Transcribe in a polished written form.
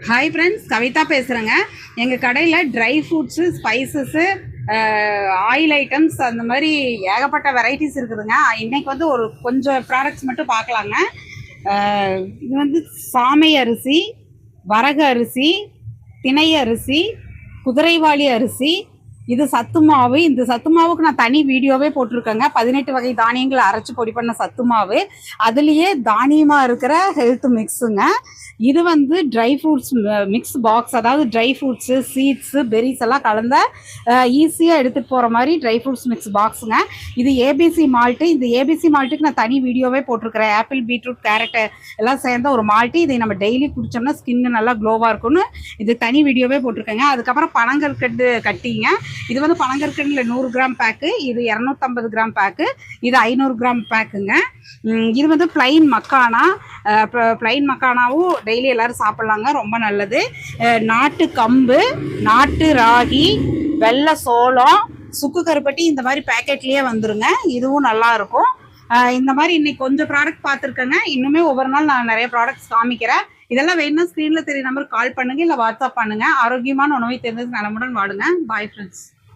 Hi friends, Kavitha பேசுகிறேங்க. எங்கள் கடையில் dry fruits, spices, oil items அந்த மாதிரி ஏகப்பட்ட வெரைட்டிஸ் இருக்குதுங்க. இன்றைக்கி வந்து ஒரு கொஞ்சம் ப்ராடக்ட்ஸ் மட்டும் பார்க்கலாங்க. இது வந்து சாமை அரிசி, வரகு அரிசி, திணை அரிசி, குதிரைவாலி அரிசி, இது சத்து மாவு. இந்த சத்து மாவுக்கு நான் தனி வீடியோவே போட்டிருக்கேங்க. 18 வகை தானியங்களை அரைச்சி பொடி பண்ண சத்து மாவு. அதுலேயே தானியமாக இருக்கிற ஹெல்த் மிக்ஸுங்க. இது வந்து ட்ரை ஃப்ரூட்ஸ் மிக்ஸ் பாக்ஸ், அதாவது ட்ரை ஃப்ரூட்ஸு, சீட்ஸு, பெரிஸ் எல்லாம் கலந்த ஈஸியாக எடுத்துகிட்டு போகிற மாதிரி ட்ரை ஃப்ரூட்ஸ் மிக்ஸ் பாக்ஸுங்க. இது ஏபிசி மால்ட்டு. இந்த ஏபிசி மால்ட்டுக்கு நான் தனி வீடியோவே போட்டிருக்கிறேன். ஆப்பிள், பீட்ரூட், கேரட்டு எல்லாம் சேர்ந்த ஒரு மால்ட்டு. இதை நம்ம டெய்லி குடித்தோம்னா ஸ்கின்னு நல்லா க்ளோவாக இருக்கும்னு இது தனி வீடியோவே போட்டிருக்கேங்க. அதுக்கப்புறம் பனங்கற்கண்டு கட்டிங்க. இது வந்து பனங்கற்கண்டில் 100 கிராம் பேக்கு, இது 250 கிராம் பேக்கு, இது 500 கிராம் பேக்குங்க. இது வந்து பிளைன் மக்கானா. பிளைன் மக்கானாவும் டெய்லி எல்லோரும் சாப்பிட்லாங்க, ரொம்ப நல்லது. நாட்டு கம்பு, நாட்டு ராகி, வெள்ளை சோளம், சுக்கு கருப்பட்டி இந்த மாதிரி பேக்கெட்லேயே வந்துருங்க. இதுவும் நல்லாயிருக்கும். இந்த மாதிரி இன்னைக்கு கொஞ்சம் ப்ராடக்ட் பார்த்துருக்கேங்க. இன்னுமே ஒவ்வொரு நாள் நான் நிறைய ப்ராடக்ட்ஸ் காமிக்கிறேன். இதெல்லாம் வேணும்னா ஸ்க்ரீனில் தெரிய நம்பருக்கு கால் பண்ணுங்கள், இல்லை வாட்ஸ்அப் பண்ணுங்கள். ஆரோக்கியமான உணவை தேர்ந்தெடுத்து நலமுடன் வாடுங்க. Bye friends.